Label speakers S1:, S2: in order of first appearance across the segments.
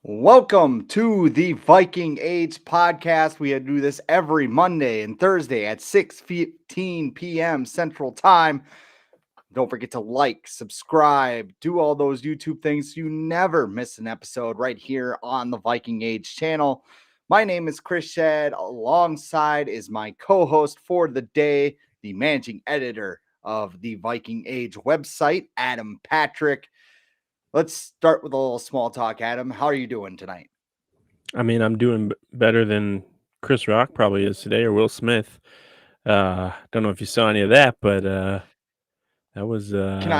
S1: Welcome to the Viking Age podcast. We do this every Monday and Thursday at 6:15 p.m. Central Time. Don't forget to like, subscribe, do all those YouTube things so you never miss an episode right here on the Viking Age channel. My name is Chris Schad. Alongside is my co-host for the day, the managing editor of the Viking Age website, Adam Patrick. Let's start with a little small talk, Adam. How are you doing tonight?
S2: I'm doing better than Chris Rock probably is today, or Will Smith. Don't know if you saw any of that, but that was
S1: Can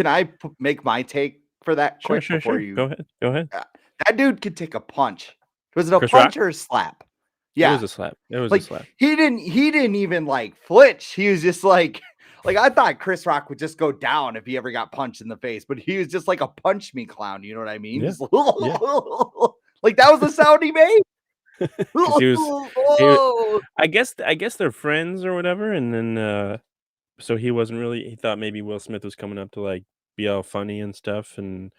S1: I make my take for that
S2: sure,
S1: quick
S2: sure,
S1: before
S2: sure.
S1: you?
S2: Go ahead.
S1: Uh, that dude could take a punch. Was it a
S2: Chris Rock.
S1: punch or a slap?
S2: It was
S1: Yeah,
S2: a slap. It was a
S1: like
S2: slap.
S1: he didn't even like flinch. He was just like I thought Chris Rock would just go down if he ever got punched in the face, but he was just like a punch me clown. You know what I mean?
S2: Yeah,
S1: Just
S2: yeah.
S1: like that was the sound he made.
S2: Because he. I guess they're friends or whatever, and then so he wasn't really. He thought maybe Will Smith was coming up to like be all funny and stuff, and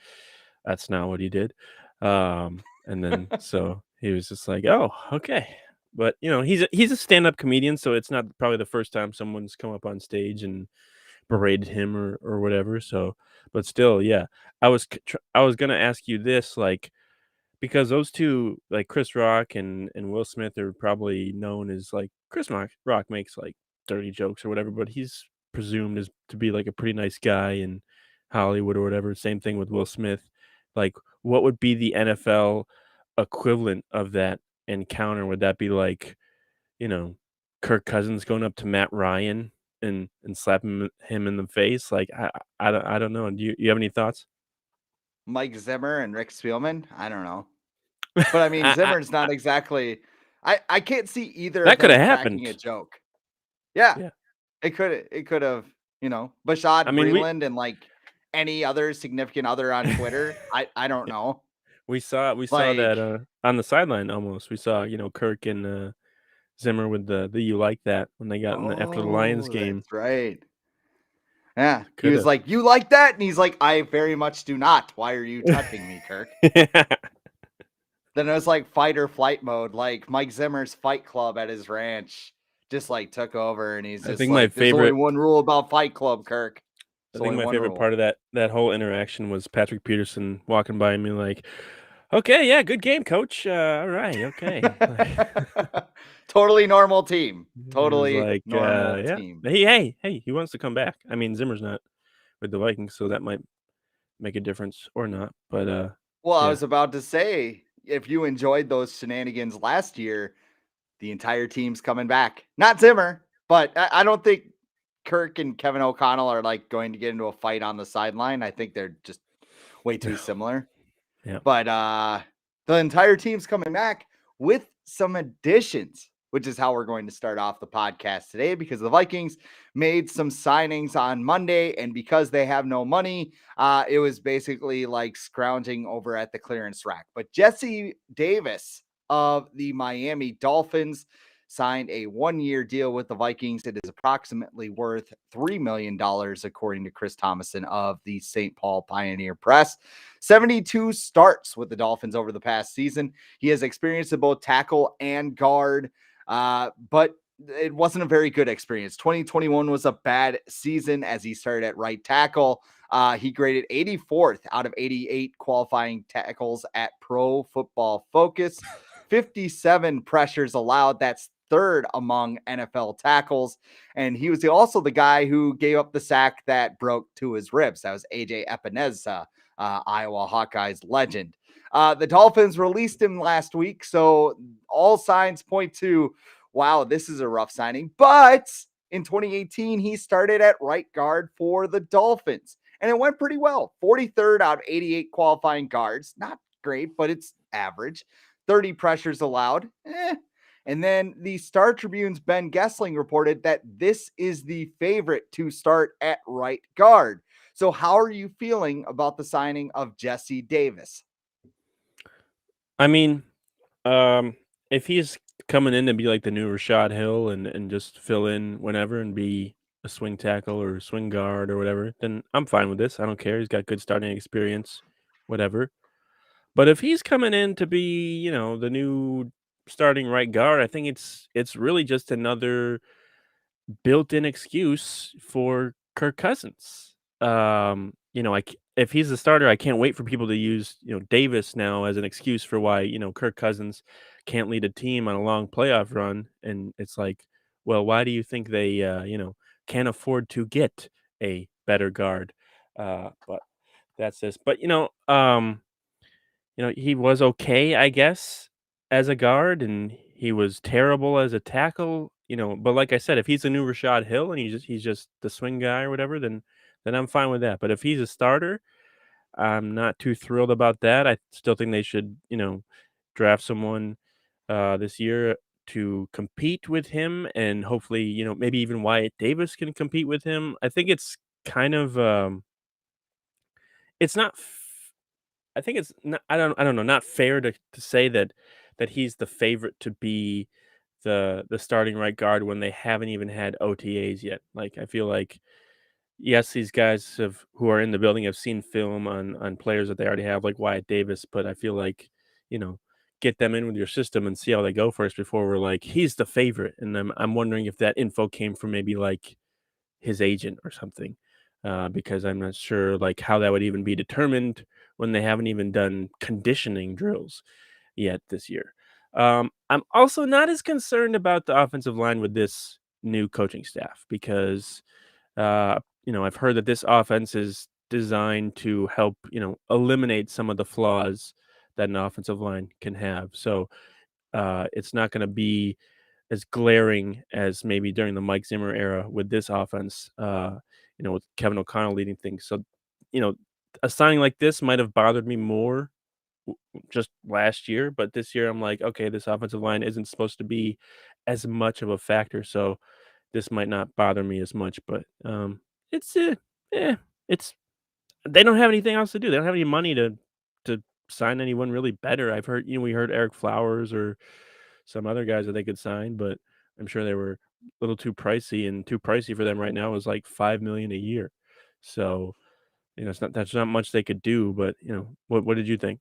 S2: that's not what he did. And then so he was just like, "Oh, okay." But he's a stand-up comedian, so it's not probably the first time someone's come up on stage and berated him or whatever. So, but still, yeah. I was gonna ask you this, like, because those two, like Chris Rock and Will Smith, are probably known as like Rock makes like dirty jokes or whatever, but he's presumed as to be like a pretty nice guy in Hollywood or whatever. Same thing with Will Smith. Like, what would be the NFL equivalent of that encounter? Would that be like, you know, Kirk Cousins going up to Matt Ryan and slapping him in the face? Like, I don't know. Do you have any thoughts?
S1: Mike Zimmer and Rick Spielman. I don't know, but I mean
S2: I,
S1: Zimmer's not exactly. I can't see either of
S2: that could
S1: them
S2: have
S1: cracking a
S2: happened.
S1: joke. Yeah,
S2: Yeah.
S1: it could have,
S2: I
S1: Bashad
S2: mean,
S1: Breeland and like any other significant other on Twitter. I don't know.
S2: we saw that
S1: Like,
S2: on the sideline almost. We saw, Kirk and Zimmer with the "you like that" when they got in after the Lions
S1: oh,
S2: game.
S1: that's right. Yeah. He
S2: Could
S1: was
S2: have.
S1: like, "You like that?" And he's like, "I very much do not. Why are you touching me, Kirk?" Then it was like fight or flight mode, like Mike Zimmer's Fight Club at his ranch just like took over and he's
S2: I
S1: just
S2: think my
S1: like, "There's only
S2: favorite
S1: one rule about Fight Club, Kirk.
S2: I
S1: There's
S2: think
S1: only
S2: my
S1: one
S2: favorite
S1: rule."
S2: part of that whole interaction was Patrick Peterson walking by me like, "Okay, yeah, good game, coach. All right, okay."
S1: Totally normal team.
S2: He was
S1: Totally
S2: like,
S1: normal
S2: "Yeah,
S1: team.
S2: hey, he wants to come back." I mean, Zimmer's not with the Vikings, so that might make a difference or not. But
S1: Well, I
S2: yeah,
S1: was about to say, if you enjoyed those shenanigans last year, the entire team's coming back. Not Zimmer, but I don't think Kirk and Kevin O'Connell are like going to get into a fight on the sideline. I think they're just way too similar.
S2: yeah.
S1: But the entire team's coming back with some additions, which is how we're going to start off the podcast today because the Vikings made some signings on Monday. And because they have no money, it was basically like scrounging over at the clearance rack. But Jesse Davis of the Miami Dolphins signed a 1-year deal with the Vikings. It is approximately worth $3 million, according to Chris Thomason of the St. Paul Pioneer Press. 72 starts with the Dolphins over the past season. He has experience in both tackle and guard, but it wasn't a very good experience. 2021 was a bad season as he started at right tackle. He graded 84th out of 88 qualifying tackles at Pro Football Focus. 57 pressures allowed. That's third among NFL tackles. And he was also the guy who gave up the sack that broke to his ribs. That was AJ Epineza, Iowa Hawkeyes legend. The Dolphins released him last week, so all signs point to, wow, this is a rough signing. But in 2018, he started at right guard for the Dolphins, and it went pretty well. 43rd out of 88 qualifying guards. Not great, but it's average. 30 pressures allowed. And then the Star Tribune's Ben Gessling reported that this is the favorite to start at right guard. So, how are you feeling about the signing of Jesse Davis?
S2: I mean, um, if he's coming in to be like the new Rashad Hill and just fill in whenever and be a swing tackle or swing guard or whatever, then I'm fine with this. I don't care. He's got good starting experience, whatever. But if he's coming in to be, the new starting right guard, I think it's really just another built-in excuse for Kirk Cousins. If he's the starter, I can't wait for people to use, Davis now as an excuse for why, Kirk Cousins can't lead a team on a long playoff run. And it's like, well, why do you think they, can't afford to get a better guard? But that's this. But he was okay, I guess, as a guard, and he was terrible as a tackle, but like I said, if he's the new Rashad Hill and he's just the swing guy or whatever, then I'm fine with that. But if he's a starter, I'm not too thrilled about that. I still think they should, draft someone this year to compete with him, and hopefully, maybe even Wyatt Davis can compete with him. I think it's kind of it's not I think it's not, I don't know, not fair to say that he's the favorite to be the starting right guard when they haven't even had OTAs yet. Like I feel like yes, these guys who are in the building have seen film on players that they already have, like Wyatt Davis, but I feel like, you know, get them in with your system and see how they go first before we're like, he's the favorite. And I'm wondering if that info came from maybe like his agent or something, because I'm not sure like how that would even be determined when they haven't even done conditioning drills yet this year. I'm also not as concerned about the offensive line with this new coaching staff because, I've heard that this offense is designed to help, eliminate some of the flaws that an offensive line can have. So it's not going to be as glaring as maybe during the Mike Zimmer era with this offense, with Kevin O'Connell leading things. So, you know, a signing like this might have bothered me more just last year, but this year I'm like, okay, this offensive line isn't supposed to be as much of a factor, so this might not bother me as much. But it's it's they don't have anything else to do. They don't have any money to sign anyone really better. I've heard, we heard Eric Flowers or some other guys that they could sign, but I'm sure they were a little too pricey, and too pricey for them right now is like 5 million a year. So, that's not much they could do, but what did you think?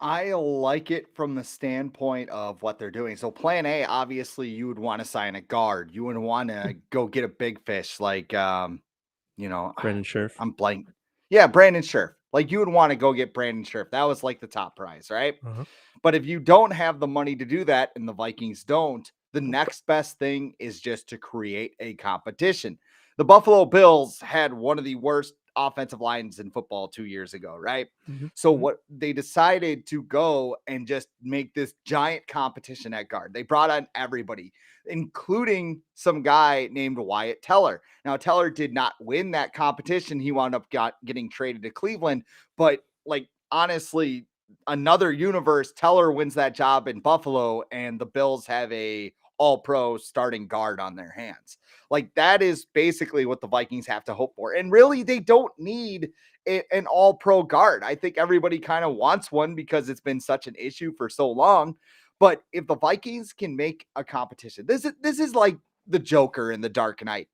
S1: I like it from the standpoint of what they're doing. So plan A, obviously you would want to sign a guard. You would want to go get a big fish like you know,
S2: Brandon Scherf?
S1: I'm blank. Yeah, Brandon Scherf. Like you would want to go get Brandon Scherf. That was like the top prize, right?
S2: Uh-huh.
S1: But if you don't have the money to do that and the Vikings don't, the next best thing is just to create a competition. The Buffalo Bills had one of the worst offensive lines in football 2 years ago, right?
S2: Mhm,
S1: So
S2: mhm.
S1: what they decided to go and just make this giant competition at guard. They brought on everybody, including some guy named Wyatt Teller. Now Teller did not win that competition. He wound up getting traded to Cleveland, but like honestly, another universe, Teller wins that job in Buffalo, and the Bills have a all-pro starting guard on their hands. Like that is basically what the Vikings have to hope for. And really, they don't need an all-pro guard. I think everybody kind of wants one because it's been such an issue for so long. But if the Vikings can make a competition, this is like the Joker in the Dark Knight,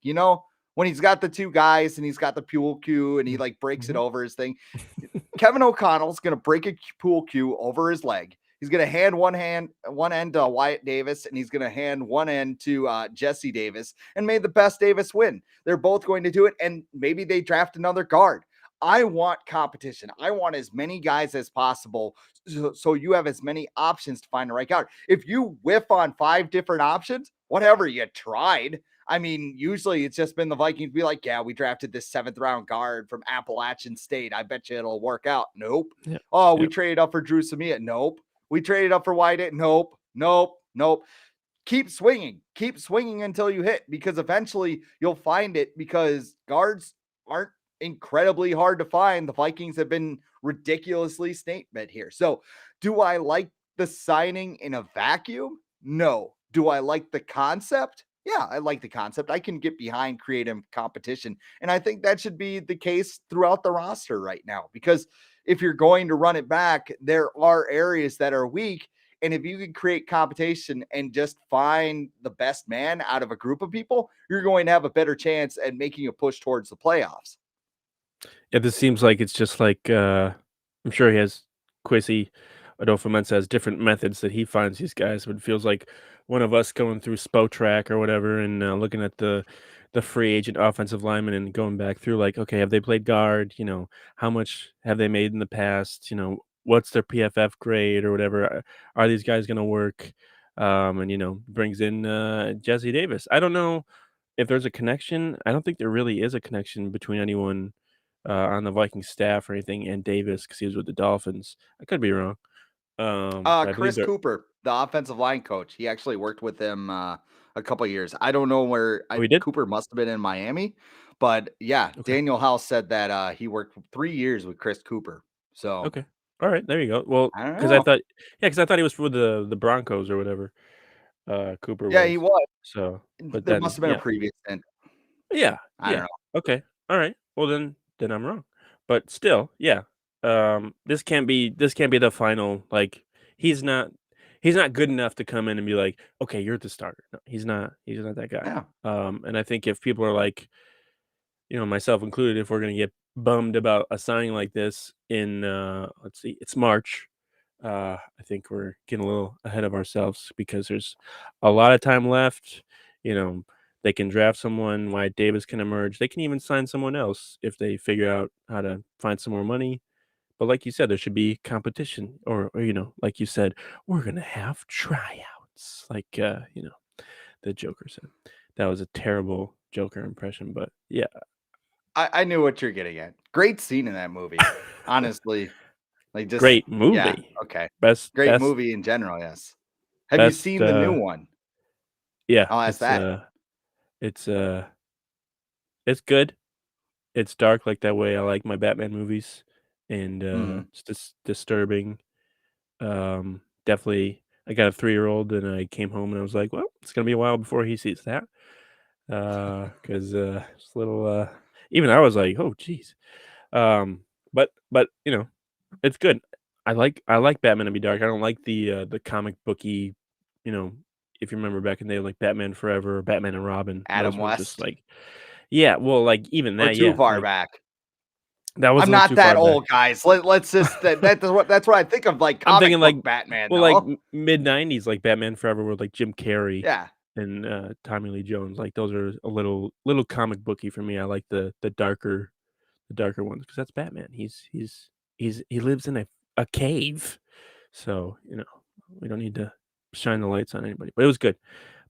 S1: when he's got the two guys and he's got the pool cue and he
S2: Mm,
S1: like breaks it
S2: mhm.
S1: over his thing. Kevin O'Connell's going to break a pool cue over his leg. He's going to hand one end to Wyatt Davis, and he's going to hand one end to Jesse Davis, and may the best Davis win. They're both going to do it, and maybe they draft another guard. I want competition. I want as many guys as possible, so you have as many options to find the right guard. If you whiff on 5 different options, whatever, you tried. I mean, usually it's just been the Vikings be like, yeah, we drafted this 7th-round guard from Appalachian State. I bet you it'll work out. Nope.
S2: Yep,
S1: Oh, we
S2: yep.
S1: traded up for Drew Samia. Nope. We traded up for White. Nope. Nope. Nope. Keep swinging until you hit, because eventually you'll find it, because guards aren't incredibly hard to find. The Vikings have been ridiculously snake bit here. So do I like the signing in a vacuum? No. Do I like the concept? Yeah, I like the concept. I can get behind creative competition. And I think that should be the case throughout the roster right now, because if you're going to run it back, there are areas that are weak. And if you can create competition and just find the best man out of a group of people, you're going to have a better chance at making a push towards the playoffs.
S2: Yeah, this seems like it's just like, I'm sure he has Kwesi Adolfo-Mensah has different methods that he finds these guys, but it feels like one of us going through Spotrac or whatever and, looking at the free agent offensive lineman and going back through like, okay, have they played guard? How much have they made in the past? What's their PFF grade or whatever? Are these guys gonna work? And, brings in, Jesse Davis. I don't know if there's a connection. I don't think there really is a connection between anyone on the Viking staff or anything, and Davis because he was with the Dolphins. I could be wrong, but I believe
S1: Chris
S2: they're.
S1: Cooper, the offensive line coach, he actually worked with him a couple years. I don't know where
S2: Oh, he did?
S1: Cooper must have been in Miami, but yeah,
S2: Okay,
S1: Daniel House said that he worked 3 years with Chris Cooper. So
S2: okay. Alright, there you go. Well,
S1: I don't
S2: because I
S1: know.
S2: thought because I thought he was with the Broncos or whatever, Cooper
S1: Yeah, he
S2: was.
S1: was.
S2: So, but
S1: There must
S2: then
S1: have been a
S2: yeah.
S1: previous stint.
S2: Yeah,
S1: I don't
S2: yeah.
S1: know.
S2: Okay, alright. Well, then I'm wrong. But still, yeah. This can't be the final, like, he's not he's not good enough to come in and be like, "Okay, you're the starter." No, he's not that guy.
S1: Yeah.
S2: And I think if people are like, myself included, if we're gonna get bummed about a signing like this in, let's see, it's March. I think we're getting a little ahead of ourselves because there's a lot of time left. You know, they can draft someone. Wyatt Davis can emerge. They can even sign someone else if they figure out how to find some more money. But like you said, there should be competition, or like you said, we're gonna have tryouts, like the Joker said. That was a terrible Joker impression, but yeah.
S1: I knew what you're getting at. Great scene in that movie. Honestly. Like just
S2: Great
S1: yeah,
S2: movie.
S1: okay.
S2: Best
S1: Great
S2: best
S1: movie in general, yes. Have you
S2: best,
S1: seen the new one?
S2: yeah,
S1: I'll ask that.
S2: it's, it's good. It's dark like that way I like my Batman movies, and,
S1: Mhm.
S2: it's disturbing. Definitely I got a 3-year-old, and I came home, and I was like, "Well, it's gonna be a while before he sees that." 'Cause, it's a little, even I was like, "Oh, geez." But, it's good. I like Batman to be dark. I don't like the comic booky, you know, if you remember back in the day, like Batman Forever or Batman and Robin, those
S1: Adam
S2: were just
S1: West
S2: like yeah, well, like, even
S1: or
S2: that,
S1: too
S2: yeah,
S1: far
S2: like,
S1: back?
S2: that was
S1: I'm
S2: a little
S1: not
S2: too
S1: that
S2: far back.
S1: old, guys. Let's just that's what I think of like
S2: I'm thinking,
S1: comic
S2: like
S1: book Batman
S2: well, like,
S1: though.
S2: mid-90s, like Batman Forever with, like, Jim Carrey
S1: Yeah.
S2: and, Tommy Lee Jones, like, those are a little comic booky for me. I like the darker ones because that's Batman. He lives in a cave. So, we don't need to shine the lights on anybody, but it was good.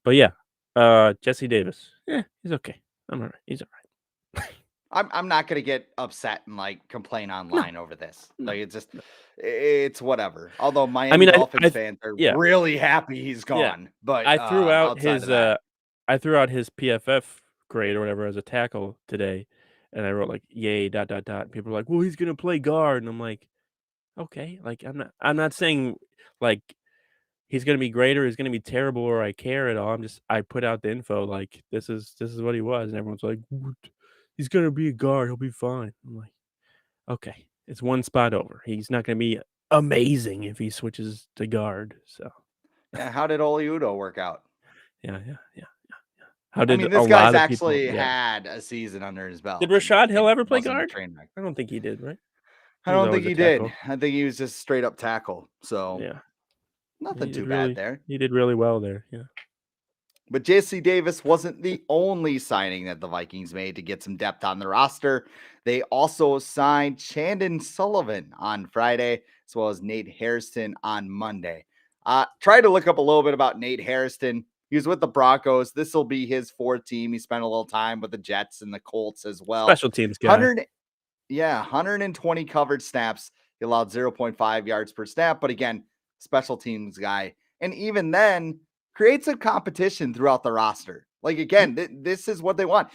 S2: But yeah, Jesse Davis, yeah, he's okay. I'm alright. He's alright.
S1: I'm not gonna get upset and like complain
S2: No,
S1: online over this.
S2: no,
S1: Like it's just
S2: no.
S1: it's whatever. Although
S2: I
S1: Miami
S2: mean, I
S1: Dolphins fans are
S2: yeah,
S1: really happy he's
S2: yeah.
S1: gone. But
S2: I threw out
S1: outside of that,
S2: I threw out his PFF grade or whatever as a tackle today, and I wrote like "yay" dot dot dot. People were like, "Well, he's gonna play guard," and I'm like, "Okay." Like I'm not saying like he's gonna be great or he's gonna be terrible or I care at all. I put out the info like this is what he was, and everyone's like, "What? He's gonna be a guard. He'll be fine." I'm like, okay, it's one spot over. He's not gonna be amazing if he switches to guard. So
S1: yeah, how did Oli Udo work out?
S2: yeah, yeah, yeah. How
S1: I
S2: did
S1: mean,
S2: a
S1: this guy's
S2: lot of people?
S1: actually
S2: Yeah.
S1: had a season under his
S2: Did
S1: belt and
S2: Rashad Hill
S1: it
S2: ever play
S1: wasn't a
S2: guard?
S1: train wreck.
S2: I don't think he did. Right?
S1: I
S2: He was
S1: don't think
S2: always a
S1: he did.
S2: tackle.
S1: I think he was just straight up tackle. So
S2: Yeah,
S1: nothing
S2: he
S1: too
S2: did
S1: bad
S2: really
S1: there.
S2: he did really well there. Yeah.
S1: But Jesse Davis wasn't the only signing that the Vikings made to get some depth on the roster. They also signed Chandon Sullivan on Friday, as well as Nate Hairston on Monday. Try to look up a little bit about Nate Hairston. He was with the Broncos. This will be his fourth team. He spent a little time with the Jets and the Colts as well.
S2: Special teams guy.
S1: 100, yeah, 120 covered snaps. He allowed 0.5 yards per snap. But again, special teams guy. And even then, creates a competition throughout the roster. Like,
S2: Yeah.
S1: again, this is what they want.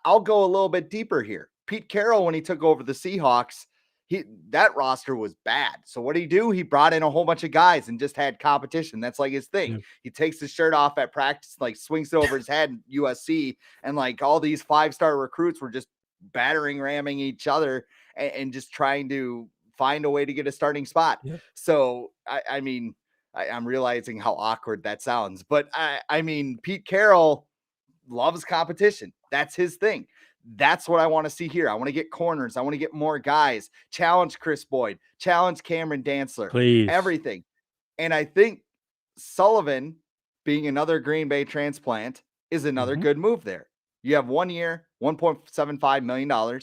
S1: I'll go a little bit deeper here. Pete Carroll, when he took over the Seahawks, that roster was bad. So what did he do? He brought in a whole bunch of guys and just had competition. That's like his thing.
S2: Yeah.
S1: He takes his shirt off at practice, like swings it over his head in USC, and like all these 5-star recruits were just battering ramming each other and just trying to find a way to get a starting spot.
S2: Yeah.
S1: So I mean, I'm realizing how awkward that sounds, but I mean, Pete Carroll loves competition. That's his thing. that's what I want to see here. I want to get corners. I want to get more guys. Challenge Chris Boyd. Challenge Cameron Dantzler.
S2: Please.
S1: Everything. And I think Sullivan, being another Green Bay transplant, is another good move there. You have 1 year, $1.75 million.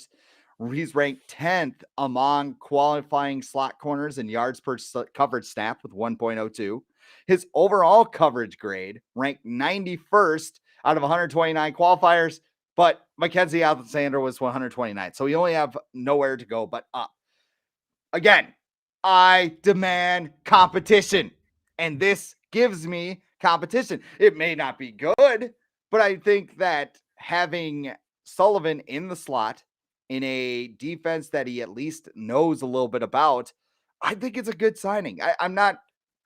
S1: He's ranked 10th among qualifying slot corners and yards per coverage snap with 1.02. His overall coverage grade ranked 91st out of 129 qualifiers, but Mackenzie Alexander was 129. So we only have nowhere to go but up. Again, I demand competition, and this gives me competition. It may not be good, but I think that having Sullivan in the slot in a defense that he at least knows a little bit about, I think it's a good signing. I'm not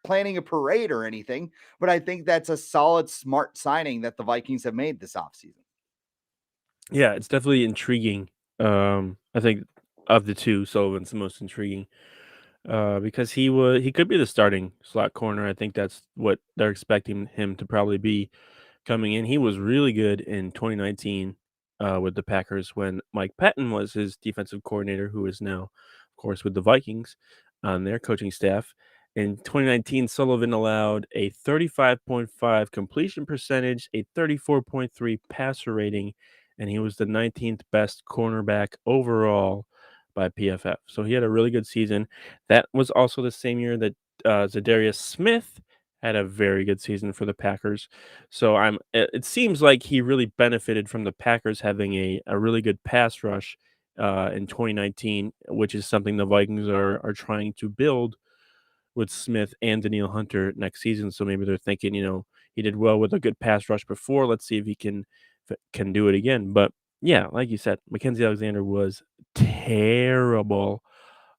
S1: planning a parade or anything, but I think that's a solid, smart signing that the Vikings have made this offseason.
S2: Yeah, it's definitely intriguing. I think of the two, Sullivan's the most intriguing because he could be the starting slot corner. I think that's what they're expecting him to probably be coming in. He was really good in 2019 with the Packers when Mike Patton was his defensive coordinator, who is now, of course, with the Vikings on their coaching staff. In 2019, Sullivan allowed a 35.5 completion percentage, a 34.3 passer rating, and he was the 19th best cornerback overall by PFF. So he had a really good season. That was also the same year that Zadarius Smith had a very good season for the Packers. So it seems like he really benefited from the Packers having a really good pass rush in 2019, which is something the Vikings are trying to build with Smith and Danielle Hunter next season. So maybe they're thinking, he did well with a good pass rush before. Let's see if he can do it again. But yeah, like you said, Mackenzie Alexander was terrible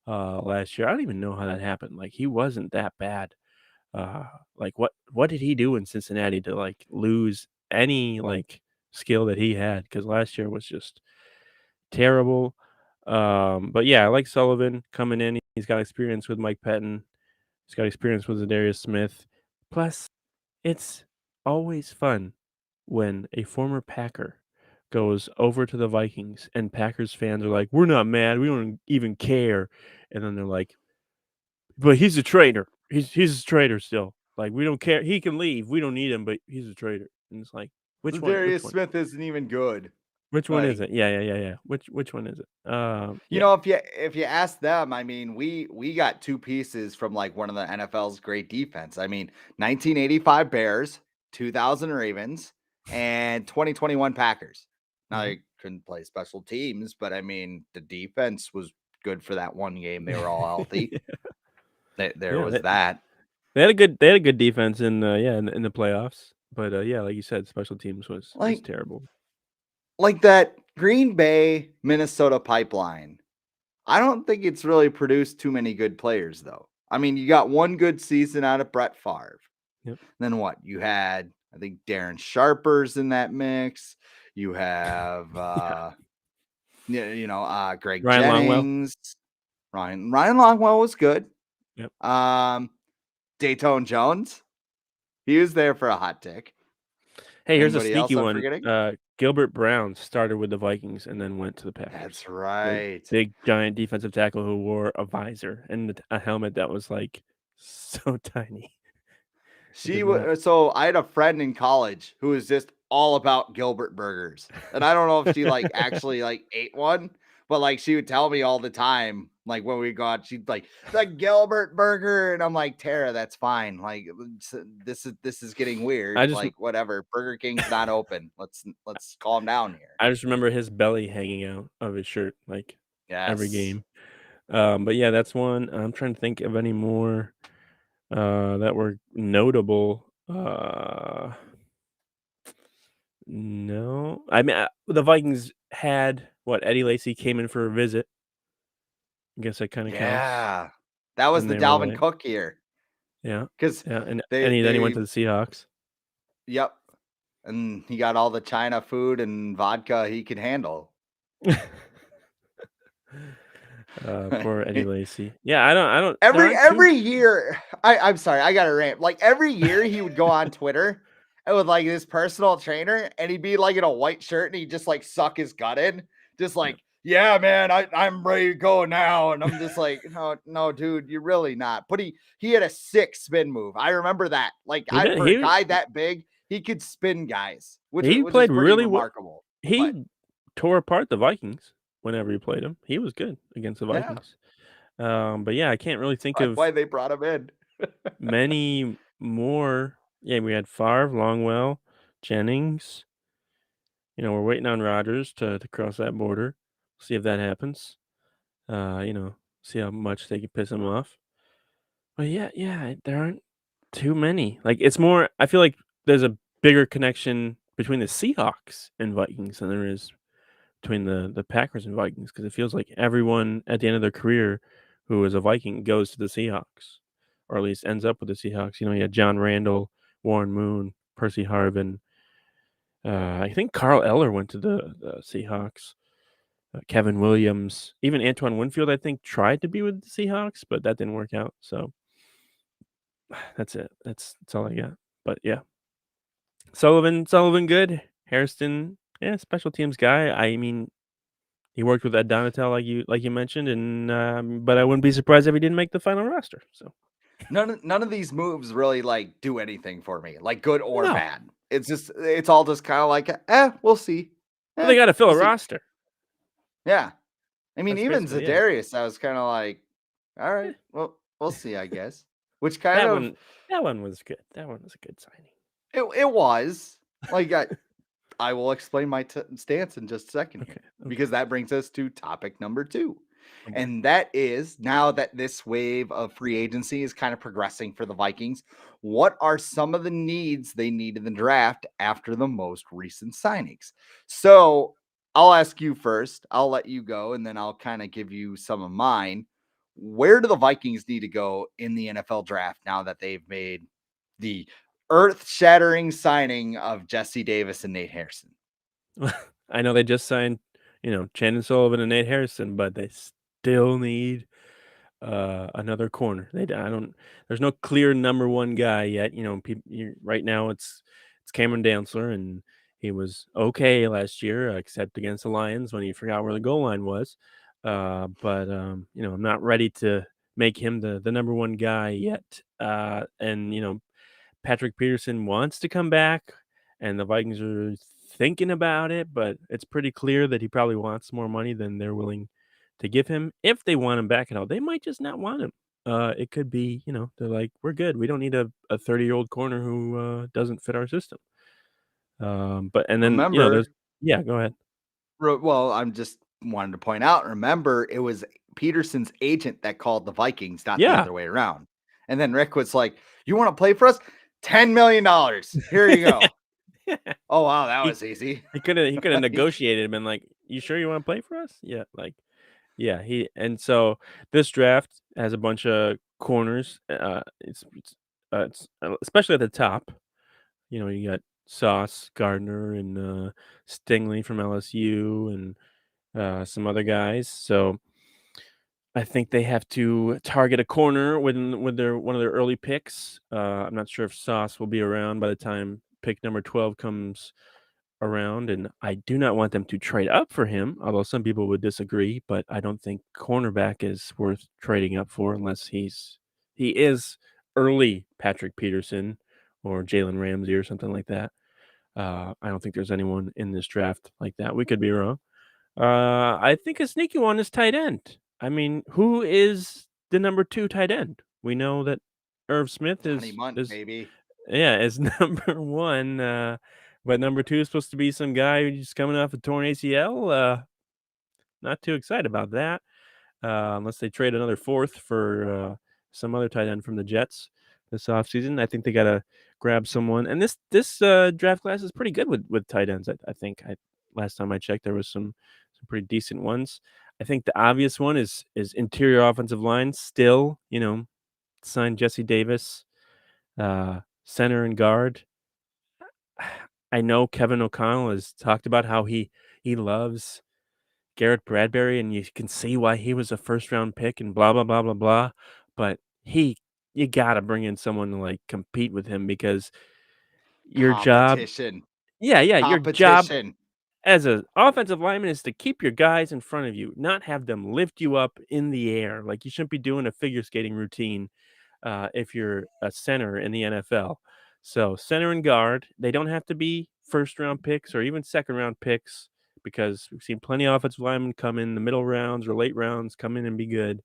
S2: last year. I don't even know how that happened. Like, he wasn't that bad. Like what did he do in Cincinnati to like lose any like skill that he had? Because last year was just terrible. But yeah, I like Sullivan coming in. He's got experience with Mike Patton. He's got experience with Zadarius Smith. Plus, it's always fun when a former Packer goes over to the Vikings and Packers fans are like, "We're not mad. We don't even care." And then they're like, "But he's a traitor. He's a traitor still. Like, we don't care. He can leave. We don't need him, but he's a traitor." And it's like, which one? Which
S1: Darius
S2: one?
S1: Smith isn't even good.
S2: Which one is it? Yeah. Which one is it?
S1: You know, if you ask them, I mean, we got two pieces from like one of the NFL's great defense. I mean, 1985 Bears, 2000 Ravens, and 2021 Packers. Now they couldn't play special teams, but I mean, the defense was good for that one game. They were all healthy. There was that.
S2: They had a good defense in the playoffs, but yeah, like you said, special teams was terrible.
S1: Like that Green Bay Minnesota pipeline. I don't think it's really produced too many good players though. I mean, you got one good season out of Brett Favre.
S2: Yep.
S1: Then what? You had, I think, Darren Sharper's in that mix. You have Greg
S2: Ryan
S1: Jennings. Ryan Longwell was good.
S2: Yep.
S1: Dayton Jones. He was there for a hot tick.
S2: Hey, here's a sneaky one. Gilbert Brown started with the Vikings and then went to the Packers.
S1: That's right.
S2: Big giant defensive tackle who wore a visor and a helmet that was like so tiny.
S1: So I had a friend in college who was just all about Gilbert burgers. And I don't know if she like actually like ate one, but like she would tell me all the time, like when we go out, she'd like the Gilbert burger. And I'm like, Tara, that's fine. Like this is getting weird. Like whatever. Burger King's not open. Let's calm down here.
S2: I just remember his belly hanging out of his shirt like every game. But yeah, that's one. I'm trying to think of any more that were notable. No, I mean the Vikings had Eddie Lacy came in for a visit. I guess that kind of counts.
S1: Yeah, that was the Dalvin Cook year.
S2: Yeah,
S1: because
S2: and then he went to the Seahawks.
S1: Yep, and he got all the China food and vodka he could handle.
S2: Poor Eddie Lacy. Yeah, I don't.
S1: Every year, I'm sorry, I got to rant. Like every year, he would go on Twitter and with like his personal trainer, and he'd be like in a white shirt, and he'd just like suck his gut in, just like, yeah, man, I'm ready to go now. And I'm just like, no, dude, you're really not. But he had a sick spin move. I remember that. Like,
S2: He did.
S1: for a guy that big, he could spin guys, which
S2: He
S1: is
S2: played
S1: pretty
S2: really well.
S1: remarkable.
S2: He tore apart the Vikings whenever he played them. He was good against the Vikings. But yeah, I can't really think
S1: That's why
S2: of
S1: they brought him in.
S2: many more. Yeah, we had Favre, Longwell, Jennings. We're waiting on Rodgers to cross that border. See if that happens. See how much they can piss him off. But yeah, there aren't too many. Like, it's more I feel like there's a bigger connection between the Seahawks and Vikings than there is between the Packers and Vikings, because it feels like everyone at the end of their career who is a Viking goes to the Seahawks, or at least ends up with the Seahawks. You had John Randall, Warren Moon, Percy Harvin. I think Carl Eller went to the Seahawks. Kevin Williams, even Antoine Winfield, I think, tried to be with the Seahawks, but that didn't work out. So that's it. That's all I got. But yeah, Sullivan, good. Hairston, yeah, special teams guy. I mean, he worked with Ed Donatel, like you mentioned, and but I wouldn't be surprised if he didn't make the final roster. So
S1: None of these moves really like do anything for me, like good or
S2: no,
S1: bad. It's all just kind of like, we'll see.
S2: well, they got to fill
S1: We'll
S2: a
S1: see.
S2: roster.
S1: Yeah. I mean,
S2: That's
S1: even
S2: basically it.
S1: Za'Darius, I was kind of like, all right, well, we'll see, I guess. Which kind
S2: That
S1: of
S2: one was good. That one was a good signing.
S1: it was like I will explain my stance in just a second here, because that brings us to topic number 2.
S2: Okay.
S1: And that is, now that this wave of free agency is kind of progressing for the Vikings, what are some of the needs they need in the draft after the most recent signings? So I'll ask you first. I'll let you go, and then I'll kind of give you some of mine. Where do the Vikings need to go in the NFL draft now that they've made the earth-shattering signing of Jesse Davis and Nate Hairston?
S2: I know they just signed, Chandon Sullivan and Nate Hairston, but they still need another corner. There's no clear number one guy yet. Right now it's Cameron Dantzler, and he was okay last year, except against the Lions when he forgot where the goal line was. But I'm not ready to make him the number one guy yet. And Patrick Peterson wants to come back, and the Vikings are thinking about it, but it's pretty clear that he probably wants more money than they're willing to give him. If they want him back at all, they might just not want him. It could be, they're like, we're good. We don't need a 30-year-old corner who doesn't fit our system. But and then
S1: Remember,
S2: go ahead.
S1: well, I'm just wanted to point out, remember, it was Peterson's agent that called the Vikings, not the other way around. And then Rick was like, you want to play for us? $10 million. Here you go. Oh, wow, that was easy.
S2: He could have negotiated and been like, you sure you want to play for us? Yeah, and so this draft has a bunch of corners. It's especially at the top. You got Sauce Gardner and Stingley from LSU and some other guys. So I think they have to target a corner with one of their early picks. I'm not sure if Sauce will be around by the time pick number 12 comes around, and I do not want them to trade up for him, although some people would disagree, but I don't think cornerback is worth trading up for unless he is early Patrick Peterson or Jalen Ramsey or something like that. I don't think there's anyone in this draft like that. We could be wrong. I think a sneaky one is tight end. I mean, who is the number 2 tight end? We know that Irv Smith is
S1: maybe.
S2: Yeah, is number 1. But number 2 is supposed to be some guy who's just coming off a torn ACL. Not too excited about that. Unless they trade another 4th for some other tight end from the Jets this offseason. I think they got to grab someone. And this draft class is pretty good with tight ends. I think last time I checked, there was some pretty decent ones. I think the obvious one is interior offensive line. Still, sign Jesse Davis, center and guard. I know Kevin O'Connell has talked about how he loves Garrett Bradbury, and you can see why he was a first-round pick and blah, blah, blah, blah, blah. But you got to bring in someone to, like, compete with him, because your job.
S1: Competition.
S2: Yeah, your job. as an offensive lineman is to keep your guys in front of you, not have them lift you up in the air. Like, you shouldn't be doing a figure skating routine if you're a center in the NFL. So center and guard, they don't have to be first round picks or even second round picks because we've seen plenty of offensive linemen come in the middle rounds or late rounds, come in and be good.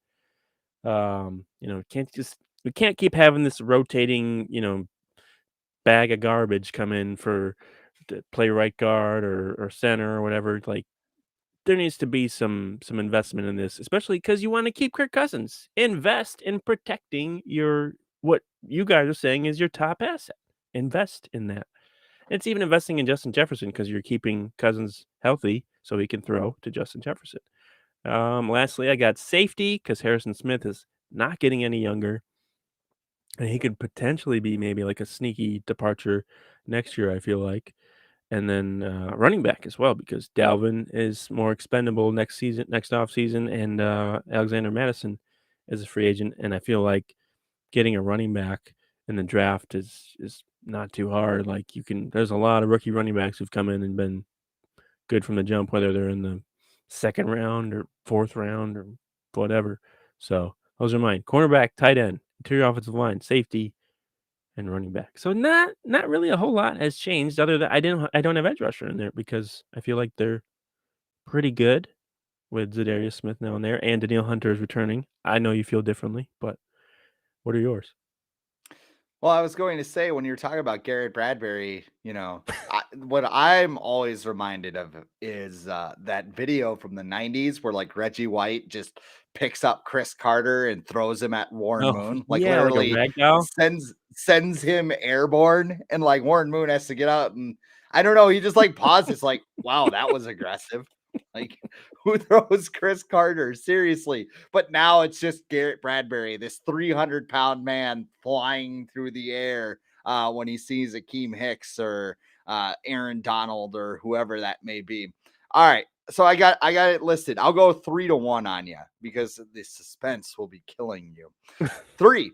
S2: We can't keep having this rotating, bag of garbage come in to play right guard or center or whatever. Like, there needs to be some investment in this, especially because you want to keep Kirk Cousins. Invest in protecting what you guys are saying is your top asset. Invest in that. It's even investing in Justin Jefferson because you're keeping Cousins healthy so he can throw to Justin Jefferson. Lastly, I got safety because Harrison Smith is not getting any younger, and he could potentially be maybe like a sneaky departure next year. I feel like. And then running back as well, because Dalvin is more expendable next offseason, and Alexander Madison is a free agent. And I feel like getting a running back in the draft is not too hard. Like, there's a lot of rookie running backs who've come in and been good from the jump, whether they're in the second round or fourth round or whatever. So those are mine: cornerback, tight end, interior offensive line, safety, and running back. So not really a whole lot has changed other than I don't have edge rusher in there because I feel like they're pretty good with Zadarius Smith now in there, and Danielle Hunter is returning. I know you feel differently, but what are yours?
S1: Well, I was going to say, when you're talking about Garrett Bradbury, what I'm always reminded of is that video from the 90s where like Reggie White just picks up Chris Carter and throws him at Warren
S2: Oh,
S1: Moon, like
S2: yeah, like a
S1: literally
S2: rag doll?
S1: sends him airborne, and like Warren Moon has to get out, and I don't know, he just like pauses like, wow, that was aggressive. Like, who throws Chris Carter? Seriously. But now it's just Garrett Bradbury, this 300-pound man flying through the air when he sees Akeem Hicks or Aaron Donald or whoever that may be. All right. So I got it listed. I'll go 3-1 on you because the suspense will be killing you. 3,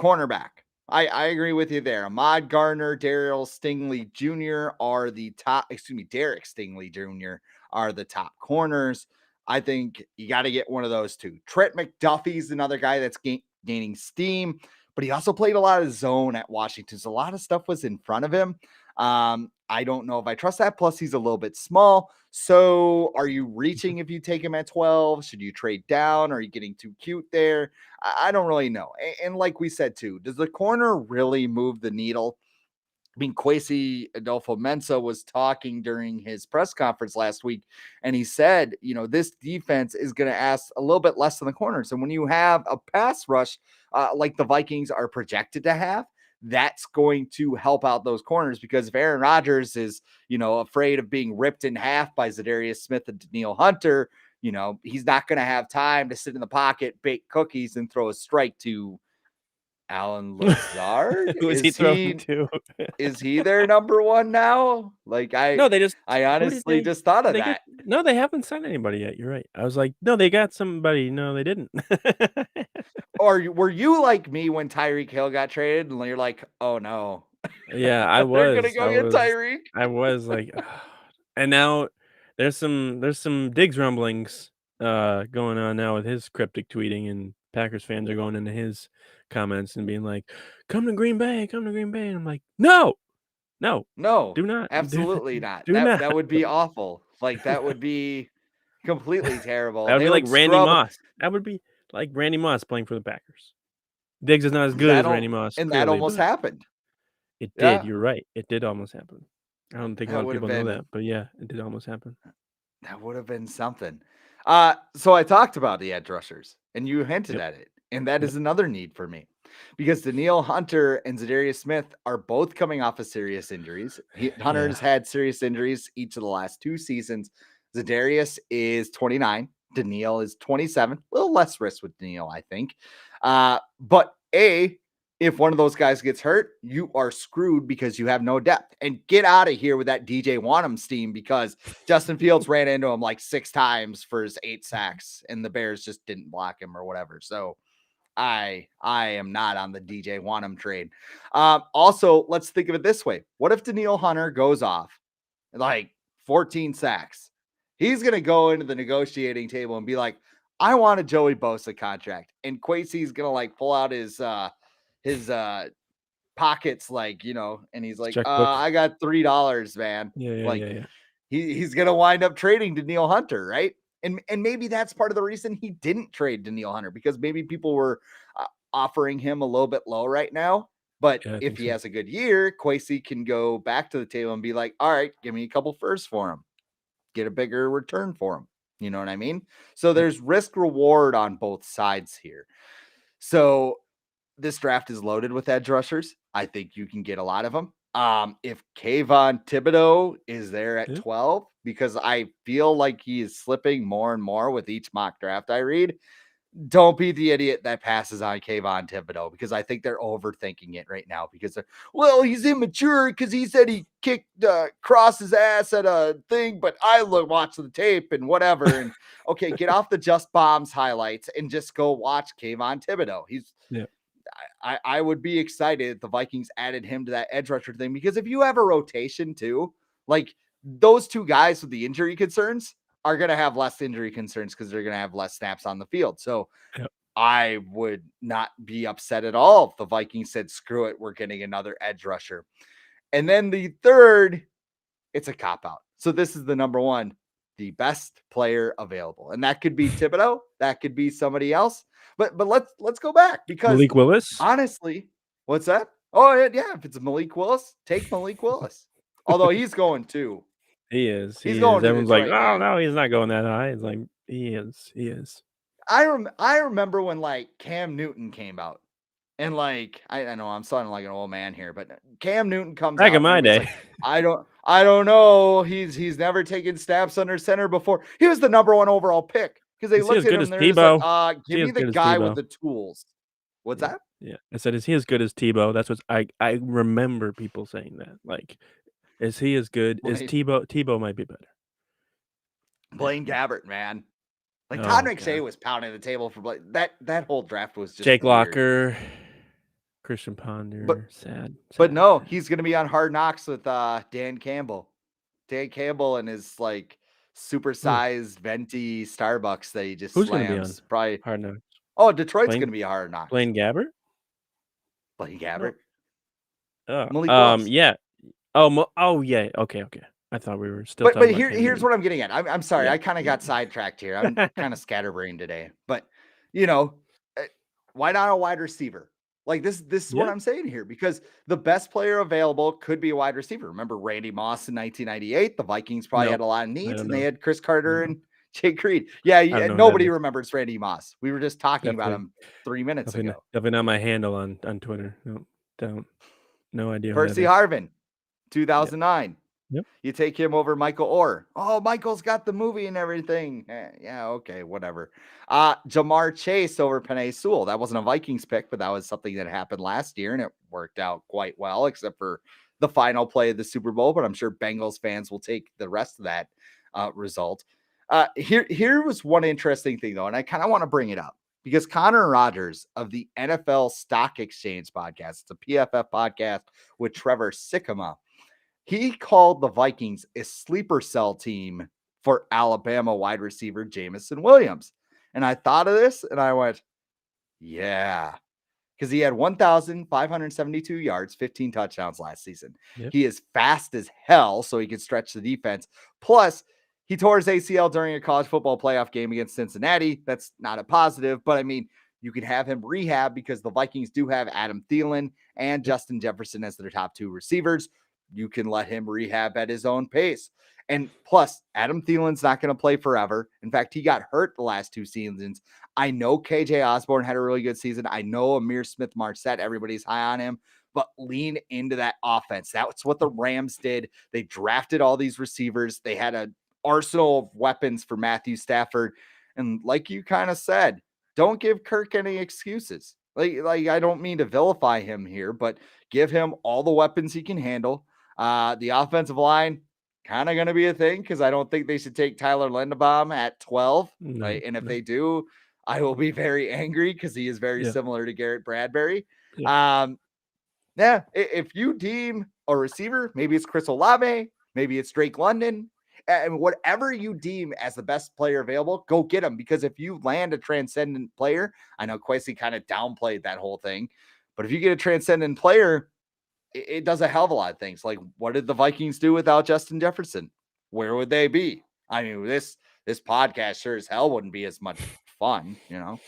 S1: cornerback. I agree with you there. Ahmad Gardner, Derek Stingley Jr. are the top. Derek Stingley Jr. are the top corners. I think you got to get one of those two. Trent McDuffie's another guy that's gaining steam, but he also played a lot of zone at Washington. So a lot of stuff was in front of him. I don't know if I trust that. Plus, he's a little bit small. So are you reaching if you take him at 12? Should you trade down? Are you getting too cute there? I don't really know. And like we said, too, does the corner really move the needle? I mean, Kwesi Adolfo-Mensah was talking during his press conference last week, and he said, this defense is going to ask a little bit less than the corners. And when you have a pass rush like the Vikings are projected to have, that's going to help out those corners, because if Aaron Rodgers is, afraid of being ripped in half by Zadarius Smith and Danielle Hunter, he's not going to have time to sit in the pocket, bake cookies, and throw a strike to Alan Lazard.
S2: Who is he throwing to?
S1: Is he their number one now? Like,
S2: No, they just
S1: I
S2: who did
S1: honestly
S2: they
S1: just thought of
S2: they
S1: that.
S2: get no, they haven't signed anybody yet. You're right. I was like, no, they got somebody. No, they didn't.
S1: Or were you like me when Tyreek Hill got traded and you're like, oh no,
S2: Yeah,
S1: they're gonna go get Tyreek?
S2: I was like, and now there's some Diggs rumblings going on now with his cryptic tweeting, and Packers fans are going into his comments and being like, come to Green Bay, come to Green Bay. And I'm like, no,
S1: No,
S2: do not,
S1: absolutely not.
S2: do not.
S1: That would be awful. Like, that would be completely terrible.
S2: That would
S1: They
S2: be like
S1: would
S2: Randy
S1: scrub
S2: Moss. That would be like Randy Moss playing for the Packers. Diggs is not as good
S1: that.
S2: as Randy Moss,
S1: And that
S2: clearly,
S1: almost
S2: but
S1: happened.
S2: it did.
S1: Yeah,
S2: You're right. It did almost happen. I don't think a
S1: that
S2: lot of
S1: would have
S2: people know
S1: been
S2: that, but yeah, it did almost happen.
S1: something. So I talked about the edge rushers, and you hinted
S2: Yep.
S1: at it, and that
S2: Yep.
S1: is another need for me, because Danielle Hunter and Zadarius Smith are both coming off of serious injuries. Hunter's had serious injuries each of the last 2 seasons. Zadarius is 29. Danielle is 27. A little less risk with Danielle, I think. But if one of those guys gets hurt, you are screwed because you have no depth. And get out of here with that DJ Wanham steam, because Justin Fields ran into him like 6 times for his 8 sacks, and the Bears just didn't block him or whatever. So I am not on the DJ Wanham trade. Also, let's think of it this way. What if Danielle Hunter goes off like 14 sacks. He's going to go into the negotiating table and be like, I want a Joey Bosa contract. And Kwesi's going to like pull out his pockets, like, and he's like,
S2: Checkbook.
S1: I got $3, man.
S2: Yeah.
S1: He's going to wind up trading to Neil Hunter, right? And maybe that's part of the reason he didn't trade to Neil Hunter, because maybe people were offering him a little bit low right now. But if he has a good year, Kwesi can go back to the table and be like, all right, give me a couple firsts for him. Get a bigger return for him. You know what I mean? So there's risk reward on both sides here. So this draft is loaded with edge rushers. I think you can get a lot of them. If Kayvon Thibodeau is there at 12, because I feel like he is slipping more and more with each mock draft I read, don't be the idiot that passes on Kayvon Thibodeau, because I think they're overthinking it right now, because he's immature because he said he kicked cross his ass at a thing, but I watch the tape and whatever. And okay, get off the Just Bombs highlights and just go watch Kayvon Thibodeau. I would be excited if the Vikings added him to that edge rusher thing, because if you have a rotation too, like those two guys with the injury concerns are going to have less injury concerns because they're going to have less snaps on the field. So I would not be upset at all if the Vikings said, screw it, we're getting another edge rusher. And then the third, it's a cop-out. So this is the number one, the best player available. And that could be Thibodeau. That could be somebody else. But let's go back, because
S2: Malik Willis.
S1: Honestly, what's that? Oh yeah, if it's Malik Willis, take Malik Willis. Although he's going too.
S2: He is.
S1: He's going.
S2: Everyone's like, oh no, he's not going that high. It's like he is.
S1: I remember when like Cam Newton came out, and like I know I'm sounding like an old man here, but Cam Newton comes
S2: back
S1: out
S2: in my day.
S1: Like, I don't know. He's never taken snaps under center before. He was the number 1 overall pick. Because they looked at him and they're just like, give me the guy with the tools. What's that?
S2: Yeah. I said, is he as good as Tebow? That's what I remember people saying that. Like, is he as good as Tebow? Tebow might be better.
S1: Blaine Gabbert, man. Like Todd McShay was pounding the table for Blaine. That whole draft was just
S2: Jake
S1: weird.
S2: Locker, Christian Ponder, sad.
S1: But no, he's gonna be on Hard Knocks with Dan Campbell. Dan Campbell and his like supersized venti Starbucks that he just
S2: Who's
S1: slams.
S2: Gonna be on
S1: probably
S2: Hard Knocks?
S1: Oh, Detroit's gonna be a Hard Knocks.
S2: Blaine Gabbert?
S1: Blaine Gabbert.
S2: Oh, yeah. Oh, yeah. Okay. I thought we were still.
S1: But here's what I'm getting at. I'm sorry, I kind of got sidetracked here. I'm kind of scatterbrained today. But why not a wide receiver? Like this is what I'm saying here, because the best player available could be a wide receiver. Remember Randy Moss in 1998? The Vikings probably had a lot of needs, and they had Chris Carter and Jake Reed. Yeah, nobody remembers Randy Moss. We were just talking about him 3 minutes ago.
S2: Definitely not my handle on Twitter. No, don't. No idea.
S1: Percy Harvin, 2009.
S2: Yep.
S1: You take him over Michael Orr. Oh, Michael's got the movie and everything. Yeah, okay, whatever. Jamar Chase over Penei Sewell. That wasn't a Vikings pick, but that was something that happened last year, and it worked out quite well, except for the final play of the Super Bowl. But I'm sure Bengals fans will take the rest of that result. Here was one interesting thing, though, and I kind of want to bring it up, because Connor Rogers of the NFL Stock Exchange podcast, it's a PFF podcast with Trevor Sikkema, he called the Vikings a sleeper cell team for Alabama wide receiver Jameson Williams. And I thought of this and I went, yeah, because he had 1,572 yards, 15 touchdowns last season. Yep. He is fast as hell, so he can stretch the defense. Plus, he tore his ACL during a college football playoff game against Cincinnati. That's not a positive, but I mean, you can have him rehab, because the Vikings do have Adam Thielen and Justin Jefferson as their top 2 receivers. You can let him rehab at his own pace. And plus, Adam Thielen's not going to play forever. In fact, he got hurt the last 2 seasons. I know KJ Osborne had a really good season. I know Amir Smith-Marset, everybody's high on him, but lean into that offense. That's what the Rams did. They drafted all these receivers. They had an arsenal of weapons for Matthew Stafford. And like you kind of said, don't give Kirk any excuses. Like I don't mean to vilify him here, but give him all the weapons he can handle. The offensive line, kind of going to be a thing, because I don't think they should take Tyler Linderbaum at 12. Right? And if they do, I will be very angry, because he is very similar to Garrett Bradbury. If you deem a receiver, maybe it's Chris Olave, maybe it's Drake London. And whatever you deem as the best player available, go get him. Because if you land a transcendent player, I know Kwesi kind of downplayed that whole thing, but if you get a transcendent player, it does a hell of a lot of things. Like, what did the Vikings do without Justin Jefferson? Where would they be? I mean, this podcast sure as hell wouldn't be as much fun, you know?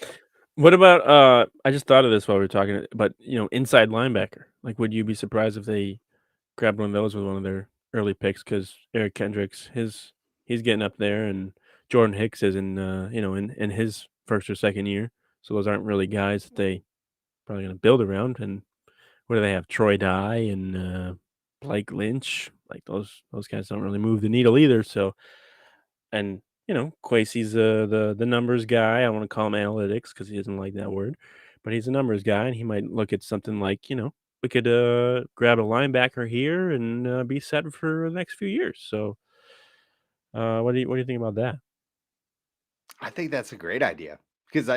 S2: What about I just thought of this while we were talking, but inside linebacker. Like, would you be surprised if they grabbed one of those with one of their early picks? Because Eric Kendricks, he's getting up there, and Jordan Hicks is in his first or second year. So those aren't really guys that they probably going to build around. And what do they have? Troy Dye and Blake Lynch. Like those guys don't really move the needle either. So, and Kwesi's the numbers guy. I want to call him analytics because he doesn't like that word, but he's a numbers guy, and he might look at something like we could grab a linebacker here and be set for the next few years. So, what do you think about that?
S1: I think that's a great idea because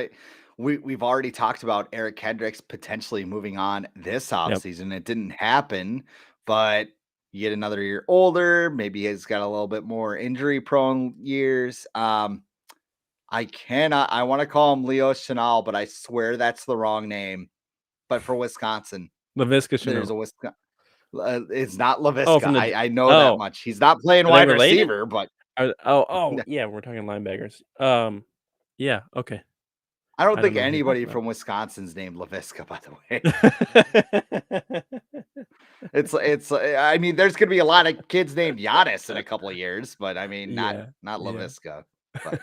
S1: we've already talked about Eric Kendricks potentially moving on this
S2: Yep.
S1: offseason. It didn't happen, but you get another year older. Maybe he's got a little bit more injury prone years. I want to call him Leo Chenal, but I swear that's the wrong name. But for Wisconsin,
S2: Laviska
S1: there's
S2: Shenault.
S1: a Wisconsin. It's not
S2: Oh,
S1: LaVisca.
S2: from the
S1: I know that much. He's not playing
S2: are they
S1: wide
S2: related?
S1: receiver, but
S2: Yeah, we're talking linebackers. Yeah, okay.
S1: I don't
S2: I don't
S1: think
S2: know who you're
S1: anybody
S2: talking
S1: from Wisconsin's named LaVisca, by the way.
S2: about.
S1: It's I mean, there's gonna be a lot of kids named Giannis in a couple of years, but I mean, not
S2: Yeah, yeah.
S1: LaVisca. But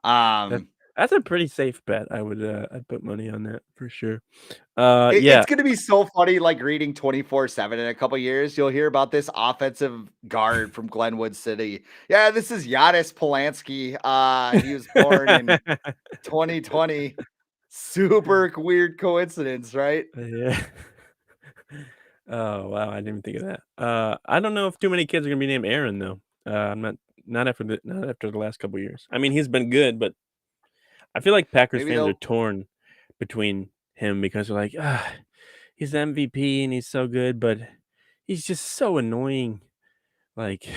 S2: That
S1: um
S2: that's a pretty safe bet. I'd put money on that for sure.
S1: it's
S2: Yeah.
S1: gonna be so funny, like reading 24/7 in a couple of years. You'll hear about this offensive guard from Glenwood City. Yeah, this is Giannis Polanski. He was born in 2020. Super weird coincidence, right?
S2: Yeah. Oh, wow, I didn't even think of that. I don't know if too many kids are gonna be named Aaron though. I'm not after the last couple years. I mean, he's been good, but I feel like Packers
S1: Maybe
S2: fans are
S1: they'll
S2: torn between him because they're like, he's the MVP and he's so good, but he's just so annoying. Like,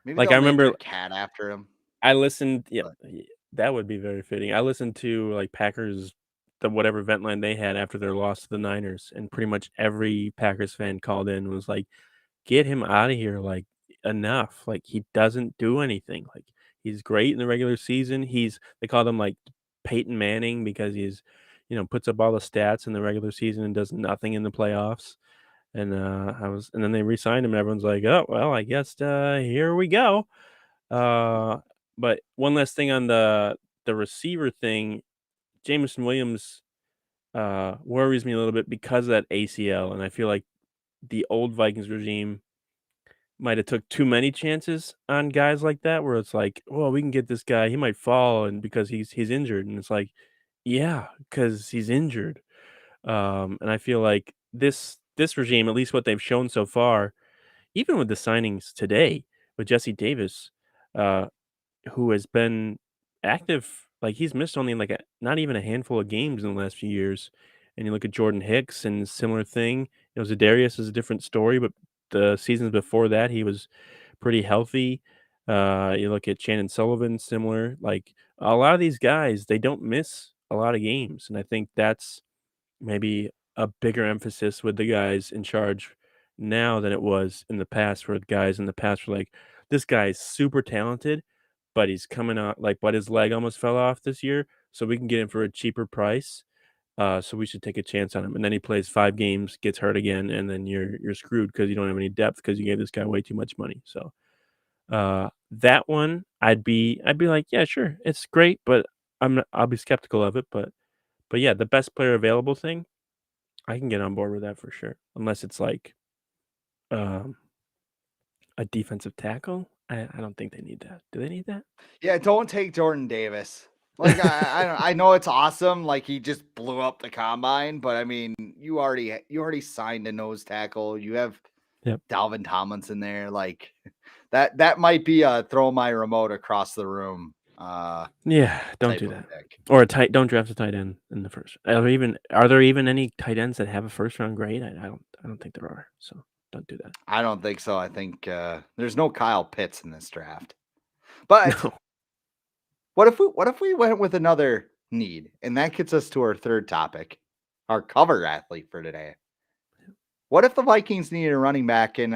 S1: maybe
S2: like I
S1: they'll name
S2: remember
S1: their cat after him.
S2: I listened. Yeah,
S1: But
S2: that would be very fitting. I listened to like Packers, the whatever vent line they had after their loss to the Niners, and pretty much every Packers fan called in and was like, "Get him out of here! Like enough! Like he doesn't do anything. Like he's great in the regular season. They called him like Peyton Manning because puts up all the stats in the regular season and does nothing in the playoffs." And then they re-signed him, and everyone's like, "Oh well, I guess here we go." Uh, but one last thing on the receiver thing, Jameson Williams worries me a little bit because of that ACL, and I feel like the old Vikings regime might have took too many chances on guys like that, where it's like, well, we can get this guy, he might fall, and because he's injured, and it's like, yeah, because he's injured. And I feel like this regime, at least what they've shown so far, even with the signings today with Jesse Davis, uh, who has been active, like, he's missed only, like, not even a handful of games in the last few years, and you look at Jordan Hicks and similar thing. Zadarius is a different story, but the seasons before that, he was pretty healthy. You look at Chandon Sullivan, similar, like, a lot of these guys, they don't miss a lot of games, and I think that's maybe a bigger emphasis with the guys in charge now than it was in the past, where the guys in the past were like, "This guy is super talented, but he's coming out like, but his leg almost fell off this year, so we can get him for a cheaper price. So we should take a chance on him." And then he plays 5 games, gets hurt again, and then you're screwed because you don't have any depth because you gave this guy way too much money. So that one, I'd be like, yeah, sure, it's great, but I'll be skeptical of it. But yeah, the best player available thing, I can get on board with that for sure, unless it's like um, a defensive tackle. I don't think they need that. Do they need that?
S1: yeah, don't take Jordan Davis. Like I know it's awesome. Like he just blew up the combine, but I mean, you already signed a nose tackle. You have
S2: Yep.
S1: Dalvin Tomlinson there. Like that might be a throw my remote across the room
S2: Yeah, don't
S1: type
S2: do
S1: of
S2: that.
S1: pick.
S2: Or don't draft a tight end in the first. Are there even any tight ends that have a first round grade? I don't think there are. So Don't do that.
S1: I don't think so. I think there's no Kyle Pitts in this draft. But
S2: No.
S1: what if we went with another need? And that gets us to our third topic, our cover athlete for today. What if the Vikings needed a running back and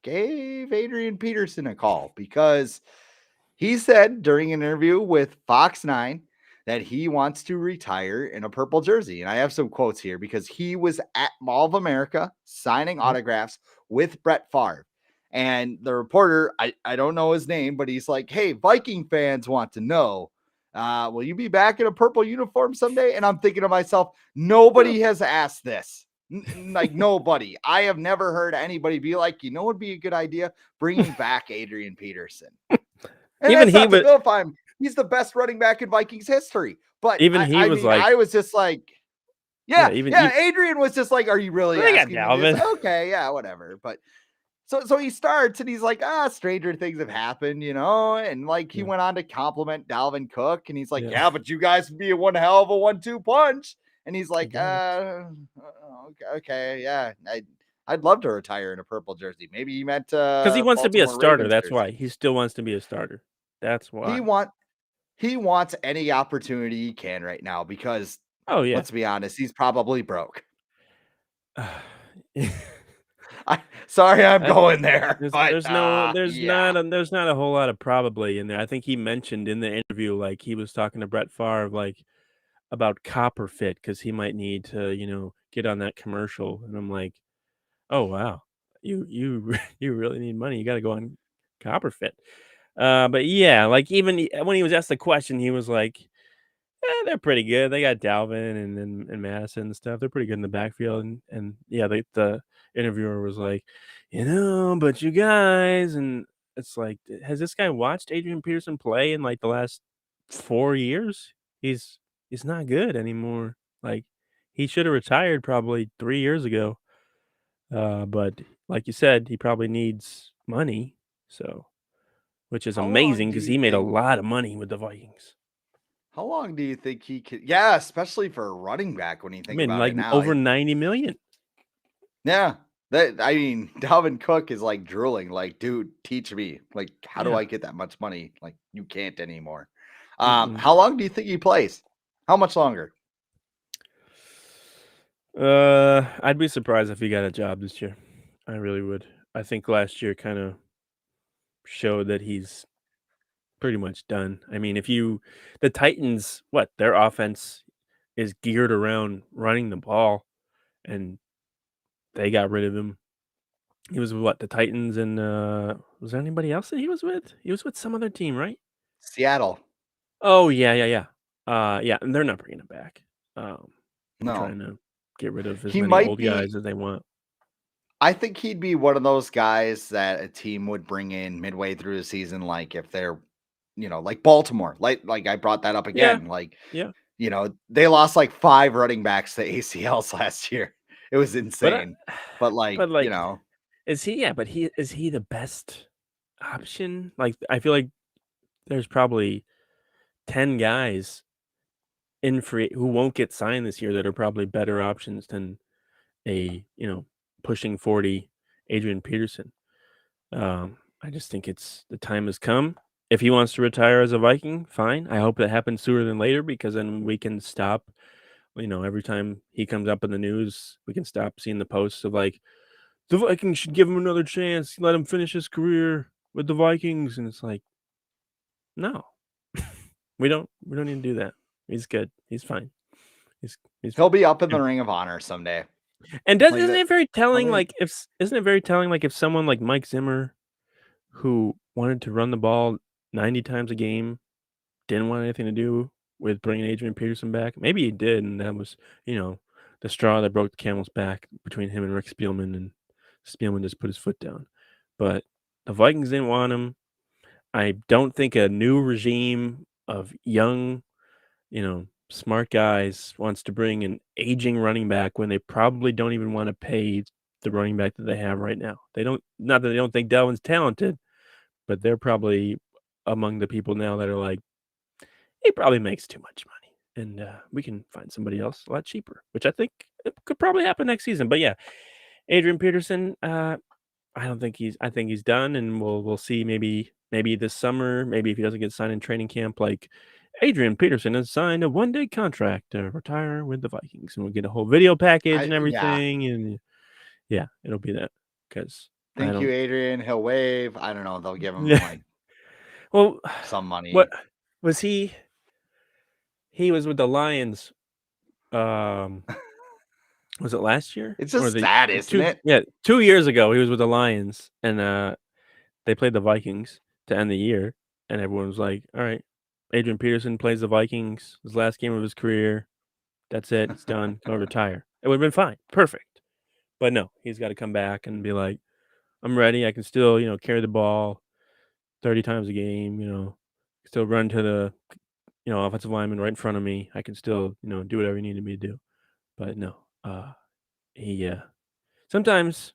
S1: gave Adrian Peterson a call? Because he said during an interview with Fox 9 that he wants to retire in a purple jersey. And I have some quotes here because he was at Mall of America signing autographs with Brett Favre. And the reporter, I don't know his name, but he's like, hey, Viking fans want to know, will you be back in a purple uniform someday? And I'm thinking to myself, nobody has asked this. Like nobody. I have never heard anybody be like, you know what would be a good idea? Bringing back Adrian Peterson. And
S2: Even
S1: that's
S2: he
S1: not to
S2: was.
S1: vilify him. He's the best running back in Vikings history. But
S2: Even he was like,
S1: I was just like,
S2: yeah.
S1: Adrian was just like, are you really
S2: They got
S1: asking me this?
S2: Dalvin.
S1: Okay, yeah, whatever. But so he starts and he's like, stranger things have happened, and like he went on to compliment Dalvin Cook, and he's like, yeah, but you guys would be one hell of a 1-2 punch. And he's like, okay, yeah, I'd love to retire in a purple jersey. Maybe he meant
S2: because he wants to be a
S1: Baltimore
S2: starter.
S1: Ravens
S2: That's
S1: jersey.
S2: why he still wants to be a starter. That's why
S1: He wants any opportunity he can right now because, let's be honest, he's probably broke. Sorry, I'm going there.
S2: There's not a whole lot of probably in there. I think he mentioned in the interview, like he was talking to Brett Favre, like about copper fit because he might need to, get on that commercial. And I'm like, oh wow, you you really need money. You got to go on copper fit. But yeah, like even when he was asked the question, he was like, they're pretty good. They got Dalvin and Madison and stuff. They're pretty good in the backfield. And yeah, the interviewer was like, but you guys, and it's like, has this guy watched Adrian Peterson play in like the last 4 years? He's not good anymore. Like he should have retired probably 3 years ago. But like you said, he probably needs money. So, which is
S1: How long
S2: amazing
S1: do
S2: because
S1: you
S2: he made a
S1: think?
S2: lot of money with the Vikings.
S1: How long do you think he could? Yeah, especially for a running back when you
S2: I
S1: think
S2: mean,
S1: about
S2: like
S1: it now.
S2: over 90 million.
S1: Yeah, Dalvin Cook is like drooling. Like, dude, teach me. Like, how do I get that much money? Like, you can't anymore. How long do you think he plays? How much longer?
S2: I'd be surprised if he got a job this year. I really would. I think last year kind of showed that he's pretty much done. I mean, the Titans, their offense is geared around running the ball, and they got rid of him. He was with the Titans, and was there anybody else that he was with? He was with some other team, right?
S1: Seattle.
S2: Oh yeah. Yeah, and they're not bringing him back. They're
S1: No,
S2: trying to get rid of as
S1: he
S2: many
S1: might
S2: old
S1: be.
S2: guys as they want.
S1: I think he'd be one of those guys that a team would bring in midway through the season, like if they're, like Baltimore. Like I brought that up
S2: Yeah,
S1: again. Like,
S2: yeah.
S1: they lost like 5 running backs to ACLs last year. It was
S2: But
S1: insane. But like,
S2: but like, is he? Yeah, but is he the best option? Like, I feel like there's probably 10 guys in free who won't get signed this year that are probably better options than pushing 40 Adrian Peterson. I just think the time has come. If he wants to retire as a Viking, fine. I hope that happens sooner than later because then we can stop. Every time he comes up in the news, we can stop seeing the posts of like, the Vikings should give him another chance, let him finish his career with the Vikings, and it's like, no, we don't need to do that. He's good. He's fine.
S1: he'll be up in the Ring of Honor someday.
S2: And
S1: Like
S2: isn't
S1: that.
S2: it very telling? Isn't it very telling? Like if someone like Mike Zimmer, who wanted to run the ball 90 times a game, didn't want anything to do with bringing Adrian Peterson back. Maybe he did, and that was, the straw that broke the camel's back between him and Rick Spielman, and Spielman just put his foot down. But the Vikings didn't want him. I don't think a new regime of young, smart guys wants to bring an aging running back when they probably don't even want to pay the running back that they have right now. They don't, not that they don't think Dalvin's talented, but they're probably among the people now that are like, he probably makes too much money, and we can find somebody else a lot cheaper, which I think it could probably happen next season. But yeah, Adrian Peterson, I think he's done, and we'll see maybe this summer, maybe if he doesn't get signed in training camp, like Adrian Peterson has signed a 1-day contract to retire with the Vikings, and we'll get a whole video package and
S1: Yeah.
S2: everything, and yeah, it'll be that because
S1: Thank you, Adrian. He'll wave. I don't know. They'll give him
S2: yeah.
S1: like
S2: Well,
S1: some
S2: what
S1: money.
S2: was he? He was with the Lions. Um, was it last year
S1: It's
S2: or
S1: just sad, isn't it?
S2: 2 years ago? He was with the Lions, and they played the Vikings to end the year, and everyone was like, "All right, Adrian Peterson plays the Vikings. His last game of his career. That's it. It's done. Go retire." It would have been fine, perfect. But no, he's got to come back and be like, "I'm ready. I can still, carry the ball 30 times a game. Still run to the, offensive lineman right in front of me. I can still, do whatever you need me to do." But no, he sometimes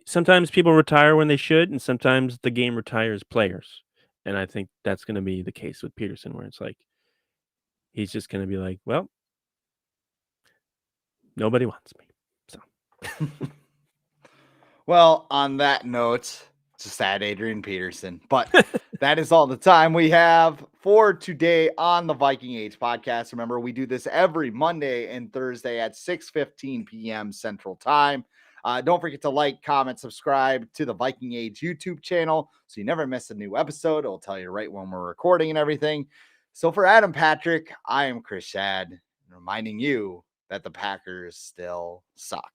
S2: sometimes people retire when they should, and sometimes the game retires players. And I think that's going to be the case with Peterson, where it's like he's just going to be like, "Well, nobody wants me." So
S1: Well, on that note, it's a sad Adrian Peterson. But that is all the time we have for today on the Viking Age podcast. Remember, we do this every Monday and Thursday at 6:15 p.m. Central Time. Don't forget to like, comment, subscribe to the Viking Age YouTube channel so you never miss a new episode. It'll tell you right when we're recording and everything. So for Adam Patrick, I am Chris Schad, reminding you that the Packers still suck.